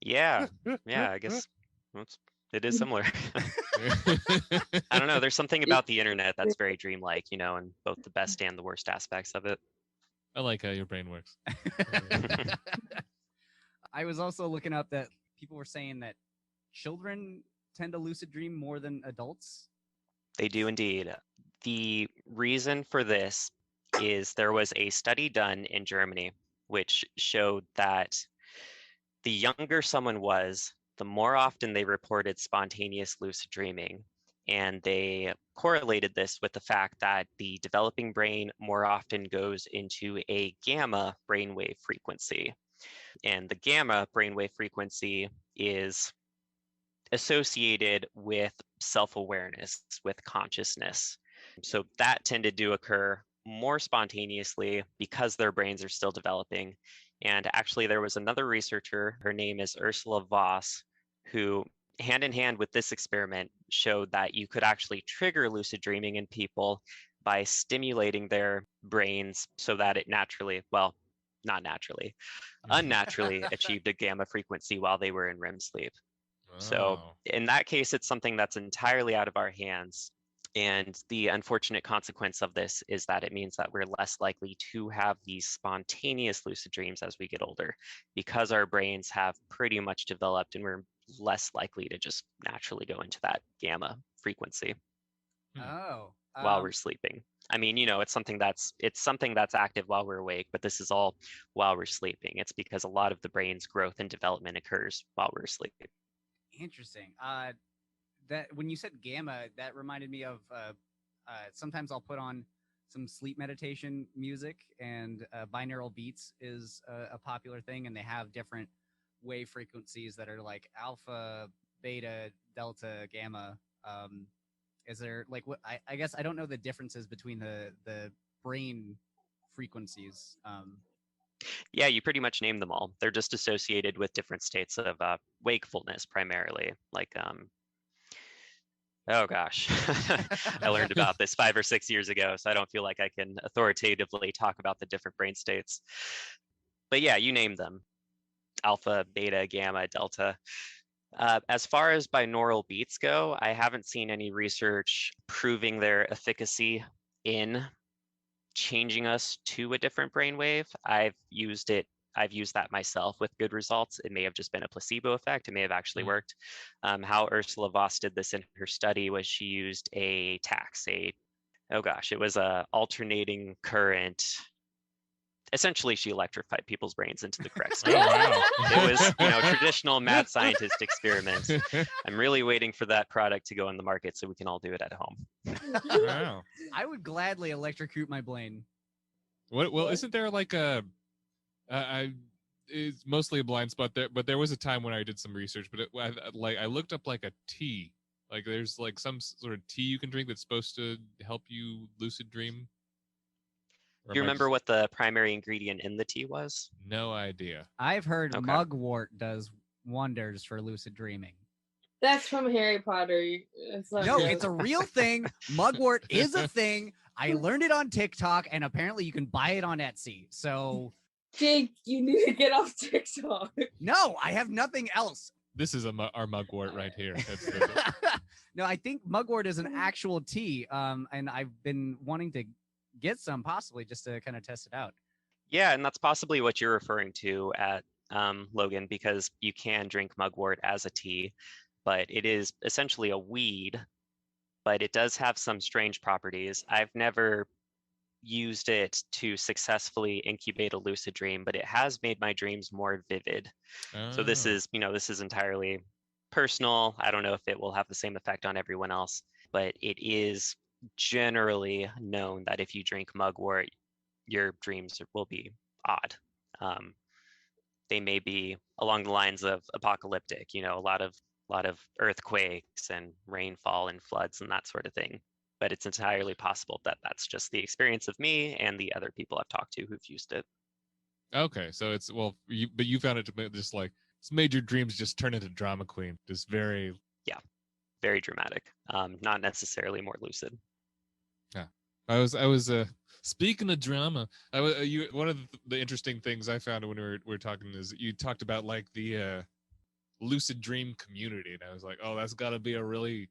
Yeah, I guess it is similar. I don't know. There's something about the internet that's very dreamlike, and both the best and the worst aspects of it. I like how your brain works. I was also looking up that people were saying that children tend to lucid dream more than adults. They do indeed. The reason for this is there was a study done in Germany which showed that the younger someone was, the more often they reported spontaneous lucid dreaming. And they correlated this with the fact that the developing brain more often goes into a gamma brainwave frequency. And the gamma brainwave frequency is associated with self-awareness, with consciousness. So that tended to occur more spontaneously because their brains are still developing. And actually, there was another researcher, her name is Ursula Voss, who, hand in hand with this experiment, showed that you could actually trigger lucid dreaming in people by stimulating their brains so that it naturally, well, not naturally, unnaturally achieved a gamma frequency while they were in REM sleep. So Oh. in that case, it's something that's entirely out of our hands. And the unfortunate consequence of this is that it means that we're less likely to have these spontaneous lucid dreams as we get older, because our brains have pretty much developed and we're less likely to just naturally go into that gamma frequency Oh, while we're sleeping. I mean, it's something that's active while we're awake, but this is all while we're sleeping. It's because a lot of the brain's growth and development occurs while we're asleep. interesting. That when you said gamma, that reminded me of sometimes I'll put on some sleep meditation music, and binaural beats is a popular thing, and they have different wave frequencies that are like alpha, beta, delta, gamma. Is there like what I guess I don't know the differences between the brain frequencies. Yeah, you pretty much named them all. They're just associated with different states of wakefulness primarily. Like, oh gosh, I learned about this 5 or 6 years ago, so I don't feel like I can authoritatively talk about the different brain states. But yeah, you named them. Alpha, beta, gamma, delta. As far as binaural beats go, I haven't seen any research proving their efficacy in changing us to a different brainwave. I've used that myself with good results. It may have just been a placebo effect. It may have actually worked. How Ursula Voss did this in her study was she used it was a alternating current. Essentially, she electrified people's brains into the correct state. Oh, wow. It was, traditional mad scientist experiment. I'm really waiting for that product to go on the market so we can all do it at home. Wow. I would gladly electrocute my brain. Well, isn't there like it's mostly a blind spot there, but there was a time when I did some research, but I looked up like a tea. Like there's like some sort of tea you can drink that's supposed to help you lucid dream. Do you remember what the primary ingredient in the tea was? No idea. I've heard Okay. mugwort does wonders for lucid dreaming. That's from Harry Potter. No, it's a real thing. Mugwort is a thing. I learned it on TikTok, and apparently you can buy it on Etsy. So, Jake, you need to get off TikTok. no, I have nothing else. This is our mugwort right here. No, I think mugwort is an actual tea, and I've been wanting to get some possibly just to kind of test it out. Yeah, and that's possibly what you're referring to at Logan, because you can drink mugwort as a tea, but it is essentially a weed, but it does have some strange properties. I've never used it to successfully incubate a lucid dream, but it has made my dreams more vivid. So this is entirely personal. I don't know if it will have the same effect on everyone else, but it is generally known that if you drink mugwort, your dreams will be odd. They may be along the lines of apocalyptic, a lot of earthquakes and rainfall and floods and that sort of thing. But it's entirely possible that that's just the experience of me and the other people I've talked to who've used it. Okay, so it's but you found it to just like it's made your dreams just turn into drama queen, just very dramatic. Not necessarily more lucid. Yeah, I was speaking of drama. One of the interesting things I found when we were talking is you talked about like the lucid dream community, and I was like, oh, that's got to be a really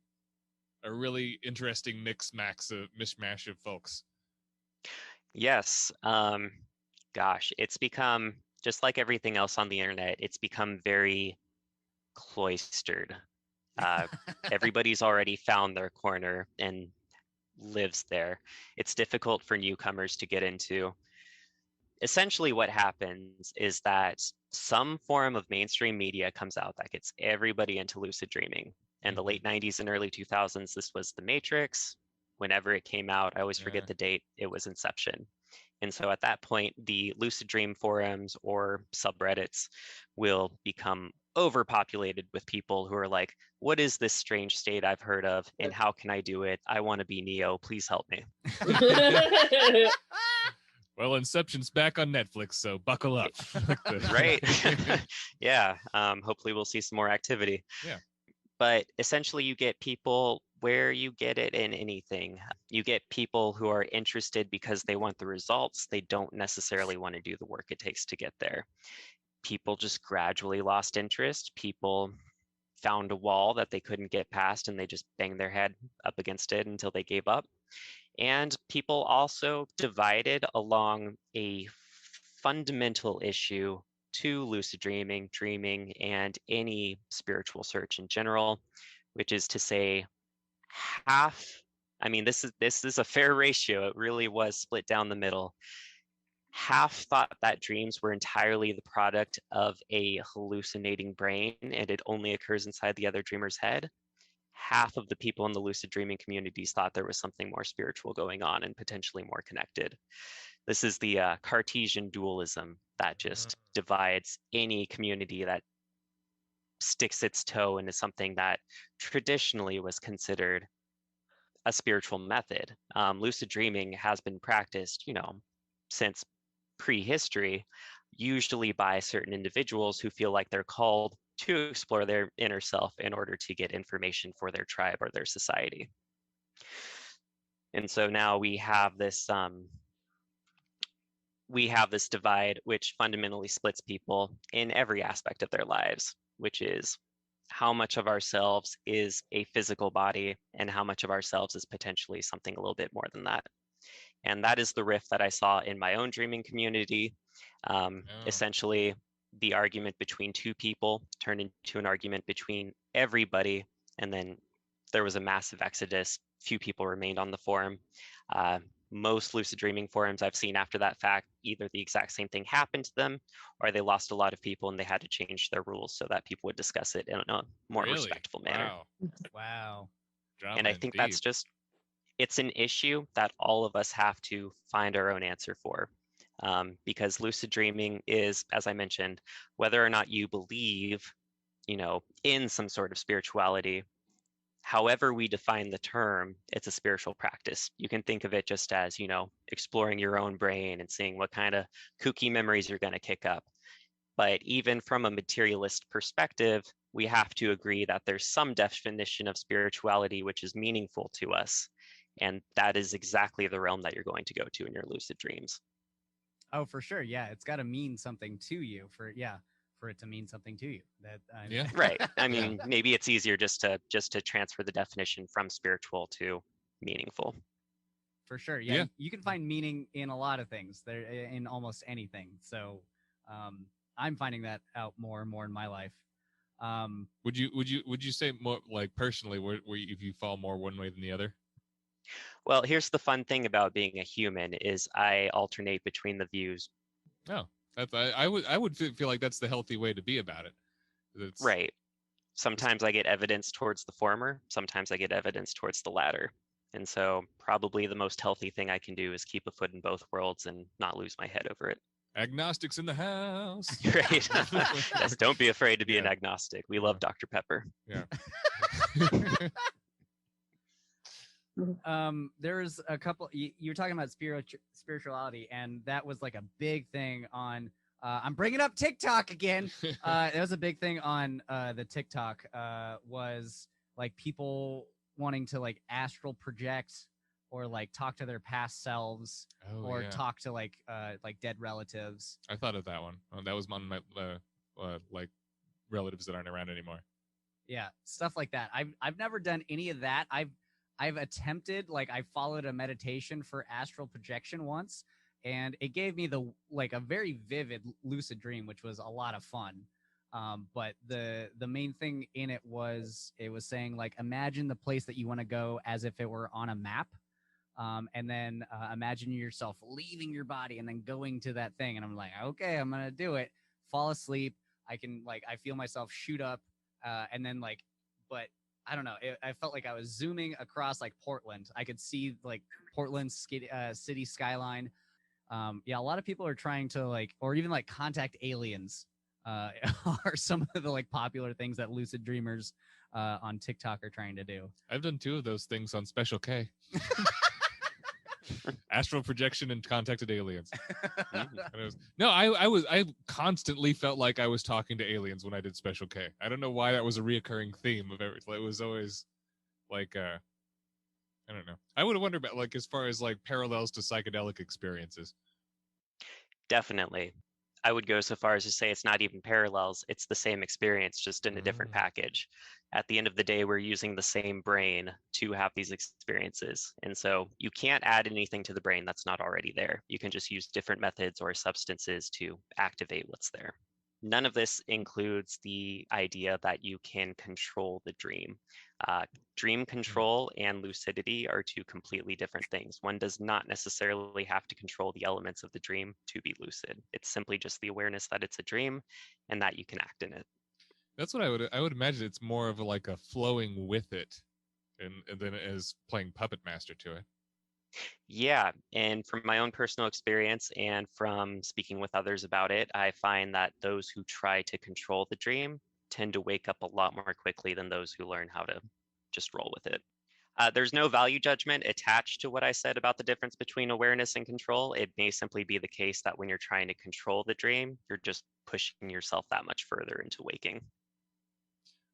interesting mishmash of folks. Yes. Gosh, it's become just like everything else on the internet. It's become very cloistered. Everybody's already found their corner and lives there. It's difficult for newcomers to get into. Essentially what happens is that some form of mainstream media comes out that gets everybody into lucid dreaming. In the late 90s and early 2000s, this was The Matrix. Whenever it came out, I always forget the date, it was Inception. And so at that point, the lucid dream forums or subreddits will become overpopulated with people who are like, what is this strange state I've heard of and how can I do it? I want to be Neo. Please help me. Well, Inception's back on Netflix, so buckle up. Right. Yeah. Hopefully we'll see some more activity. Yeah. But essentially you get people where you get it in anything. You get people who are interested because they want the results. They don't necessarily want to do the work it takes to get there. People just gradually lost interest. People found a wall that they couldn't get past and they just banged their head up against it until they gave up. And people also divided along a fundamental this to lucid dreaming, and any spiritual search in general, which is to say this is a fair ratio. It really was split down the middle. Half thought that dreams were entirely the product of a hallucinating brain and it only occurs inside the other dreamer's head. Half of the people in the lucid dreaming communities thought there was something more spiritual going on and potentially more connected. This is the Cartesian dualism that just divides any community that sticks its toe into something that traditionally was considered a spiritual method. Lucid dreaming has been practiced, since prehistory. usually by certain individuals who feel like they're called to explore their inner self in order to get information for their tribe or their society. And so now we have this divide which fundamentally splits people in every aspect of their lives, which is how much of ourselves is a physical body and how much of ourselves is potentially something a little bit more than that. And that is the rift that I saw in my own dreaming community. Essentially, the argument between two people turned into an argument between everybody, and then there was a massive exodus. Few people remained on the forum. Most lucid dreaming forums I've seen after that fact, either the exact same thing happened to them, or they lost a lot of people and they had to change their rules so that people would discuss it in a more respectful manner. Wow. Drama And I think that's just, it's an issue that all of us have to find our own answer for. Because lucid dreaming is, as I mentioned, whether or not you believe, in some sort of spirituality, however we define the term, it's a spiritual practice. You can think of it just as, exploring your own brain and seeing what kind of kooky memories you're going to kick up. But even from a materialist perspective, we have to agree that there's some definition of spirituality which is meaningful to us. And that is exactly the realm that you're going to go to in your lucid dreams. Oh, for sure. Yeah, it's got to mean something to you for it to mean something to you. Right. I mean, maybe it's easier just to transfer the definition from spiritual to meaningful. For sure. Yeah, you can find meaning in a lot of things. There in almost anything. So, I'm finding that out more and more in my life. Would you say more like personally, where if you fall more one way than the other? Well, here's the fun thing about being a human is I alternate between the views. Oh, I would feel like that's the healthy way to be about it. Right. Sometimes I get evidence towards the former. Sometimes I get evidence towards the latter. And so probably the most healthy thing I can do is keep a foot in both worlds and not lose my head over it. Agnostics in the house. Right. Yes, don't be afraid to be an agnostic. We love Dr. Pepper. Yeah. There's a couple you were talking about spirituality, and that was like a big thing on I'm bringing up TikTok again. It was a big thing on the TikTok was like people wanting to like astral project or like talk to their past selves talk to like dead relatives. I thought of that one. That was one of my like relatives that aren't around anymore. Yeah, stuff like that. I've never done any of that. I've attempted, like, I followed a meditation for astral projection once, and it gave me a very vivid lucid dream, which was a lot of fun. But the main thing in it was saying, like, imagine the place that you want to go as if it were on a map. And then imagine yourself leaving your body and then going to that thing. And I'm like, okay, I'm going to do it. Fall asleep. I feel myself shoot up. And then but I don't know. I felt like I was zooming across like Portland. I could see like Portland's city skyline. A lot of people are trying to or even contact aliens. Are some of the popular things that lucid dreamers on TikTok are trying to do. I've done 2 of those things on Special K. Astral projection and contacted aliens. I constantly felt like I was talking to aliens when I did Special K. I don't know why that was a reoccurring theme of everything. It was always I don't know. I would wonder about as far as parallels to psychedelic experiences. Definitely. I would go so far as to say it's not even parallels. It's the same experience, just in a different package. At the end of the day, we're using the same brain to have these experiences. And so you can't add anything to the brain that's not already there. You can just use different methods or substances to activate what's there. None of this includes the idea that you can control the dream. Dream control and lucidity are 2 completely different things. One does not necessarily have to control the elements of the dream to be lucid. It's simply just the awareness that it's a dream and that you can act in it. That's what I would imagine. It's more of a flowing with it, and then as playing puppet master to it. Yeah, and from my own personal experience and from speaking with others about it, I find that those who try to control the dream tend to wake up a lot more quickly than those who learn how to just roll with it. There's no value judgment attached to what I said about the difference between awareness and control. It may simply be the case that when you're trying to control the dream, you're just pushing yourself that much further into waking.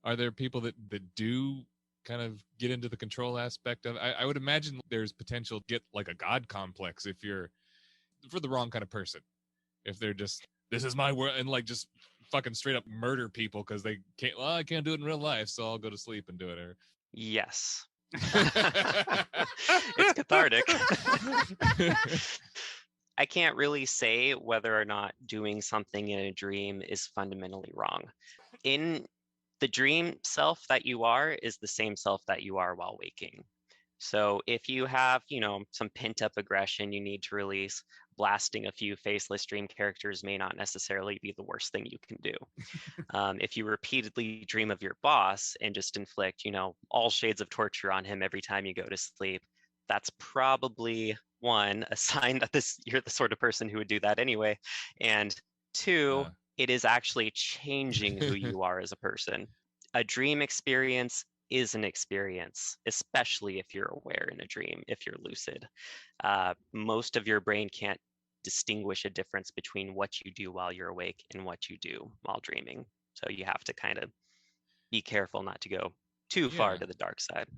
Are there people that do kind of get into the control aspect of I would imagine there's potential to get like a god complex if you're for the wrong kind of person. If they're just, this is my world, and like just fucking straight up murder people because they can't, well, I can't do it in real life, so I'll go to sleep and do it. Or Yes. It's cathartic. I can't really say whether or not doing something in a dream is fundamentally wrong. In the dream self that you are is the same self that you are while waking. So if you have, some pent up aggression you need to release, blasting a few faceless dream characters may not necessarily be the worst thing you can do. If you repeatedly dream of your boss and just inflict, all shades of torture on him every time you go to sleep, that's probably one, a sign that you're the sort of person who would do that anyway. And two, it is actually changing who you are as a person. A dream experience is an experience, especially if you're aware in a dream, if you're lucid. Most of your brain can't distinguish a difference between what you do while you're awake and what you do while dreaming. So you have to kind of be careful not to go too far to the dark side.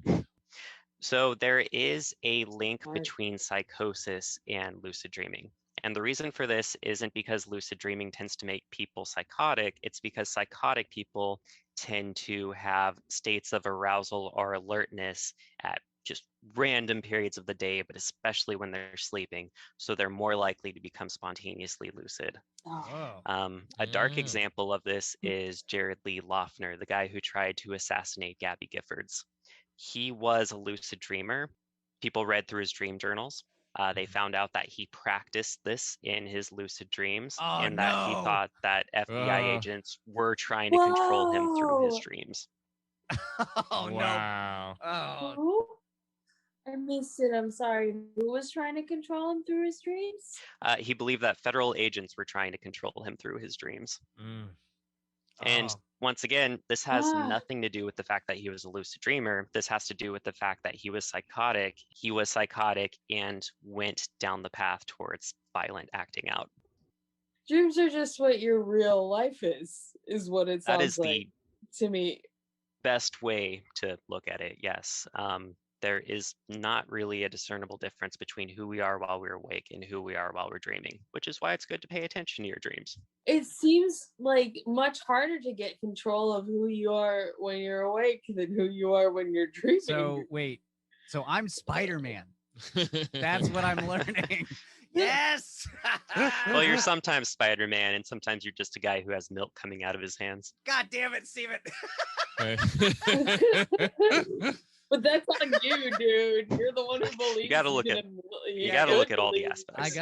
So there is a link between psychosis and lucid dreaming. And the reason for this isn't because lucid dreaming tends to make people psychotic. It's because psychotic people tend to have states of arousal or alertness at just random periods of the day, but especially when they're sleeping. So they're more likely to become spontaneously lucid. A dark example of this is Jared Lee Loughmiller, the guy who tried to assassinate Gabby Giffords. He was a lucid dreamer. People read through his dream journals. They found out that he practiced this in his lucid dreams and that he thought that FBI agents were trying to control him through his dreams. Wow. No. Who? I missed it. I'm sorry. Who was trying to control him through his dreams? He believed that federal agents were trying to control him through his dreams. And once again, this has nothing to do with the fact that he was a lucid dreamer. This has to do with the fact that he was psychotic. He was psychotic and went down the path towards violent acting out. Dreams are just what your real life is what it sounds like to me. Best way to look at it, yes. There is not really a discernible difference between who we are while we're awake and who we are while we're dreaming, which is why it's good to pay attention to your dreams. It seems like much harder to get control of who you are when you're awake than who you are when you're dreaming. So wait, so I'm Spider-Man. That's what I'm learning. Yes. Well, you're sometimes Spider-Man, and sometimes you're just a guy who has milk coming out of his hands. God damn it, Steven. But that's on you, dude. You're the one who believes. You gotta look at. You gotta look at all the aspects.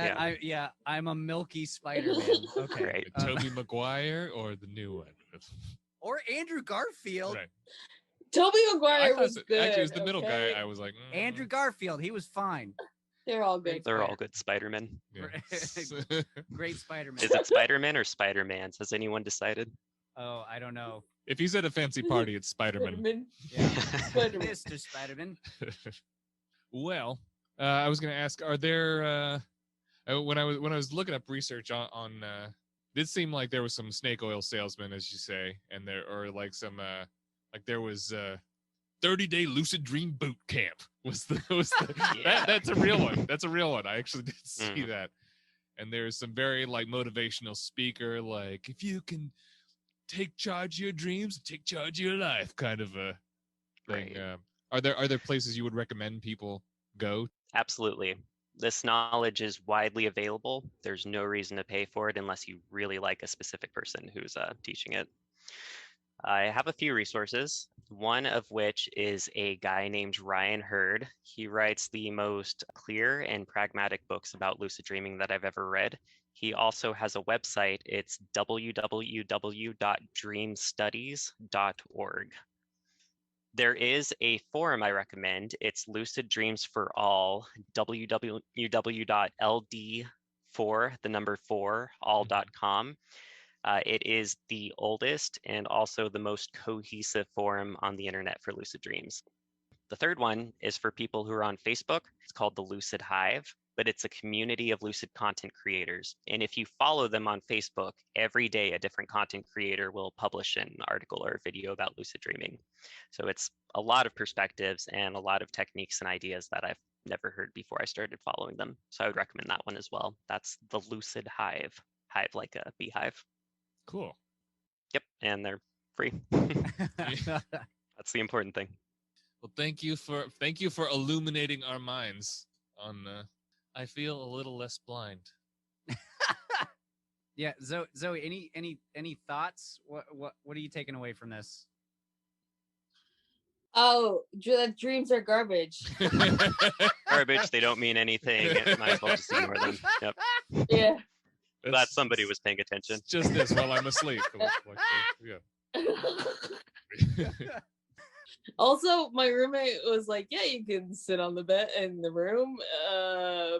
I'm a milky Spider-Man. Okay. Right. Tobey Maguire or the new one? Or Andrew Garfield. Right. Tobey Maguire was good. Actually, it was the middle guy. I was like, Andrew Garfield. He was fine. They're all good. They're all good Spider-Man. Yeah. Great Spider-Man. Is it Spider-Man or Spider-Mans? Has anyone decided? Oh, I don't know. If he's at a fancy party, it's Spider-Man. Yeah. Spider-Man. Mr. Spider-Man. Well, I was going to ask: are there? When I was looking up research on did seem like there was some snake oil salesmen, as you say, and there or like some like there was 30-day lucid dream boot camp was the that's a real one. That's a real one. I actually did see that. And there's some very like motivational speaker, like if you can take charge of your dreams, take charge of your life, kind of a thing. Right. Are there places you would recommend people go? Absolutely. This knowledge is widely available. There's no reason to pay for it unless you really like a specific person who's teaching it. I have a few resources, one of which is a guy named Ryan Hurd. He writes the most clear and pragmatic books about lucid dreaming that I've ever read. He also has a website. It's www.dreamstudies.org. There is a forum I recommend. It's Lucid Dreams for All, www.ld4all.com. It is the oldest and also the most cohesive forum on the internet for lucid dreams. The third one is for people who are on Facebook. It's called the Lucid Hive, but it's a community of lucid content creators. And if you follow them on Facebook, every day a different content creator will publish an article or a video about lucid dreaming. So it's a lot of perspectives and a lot of techniques and ideas that I've never heard before I started following them. So I would recommend that one as well. That's the Lucid Hive. Hive like a beehive. Cool. Yep, and they're free. That's the important thing. Well, thank you for illuminating our minds on. I feel a little less blind. Yeah, Zoe, any thoughts? What are you taking away from this? Oh, dreams are garbage. Garbage. They don't mean anything. Might as well just ignore them. Yep. Yeah. Glad somebody was paying attention. It's just this while I'm asleep. Yeah. Also, my roommate was like, "Yeah, you can sit on the bed in the room,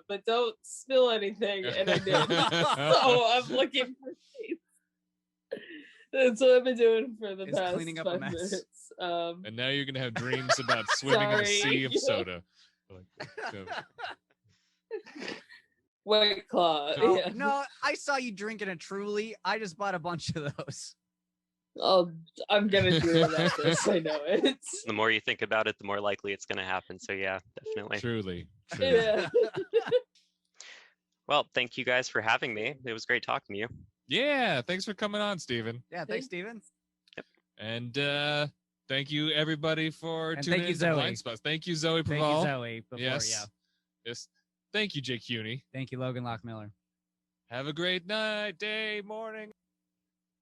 but don't spill anything." And I did. So I'm looking for things. That's what I've been doing for the past cleaning up a 5 mess. minutes. And now you're gonna have dreams about swimming in a sea of soda. White Claw. Oh, Yeah. no, I saw you drinking a Truly. I just bought a bunch of those. Oh, I'm gonna do it after this. I know it. The more you think about it, the more likely it's going to happen. So yeah, definitely. Truly. Yeah. Well, thank you guys for having me. It was great talking to you. Yeah. Thanks for coming on, Steven. Yeah, thanks, Steven. And thank you everybody for And tuning thank you, in to Zoe. Blind Spots. Thank you, Zoe Thank Proval. you, Zoe. Before, Yes. yeah. Yes. Thank you, Jake Hueni. Thank you, Logan Loughmiller. Have a great night, day, morning.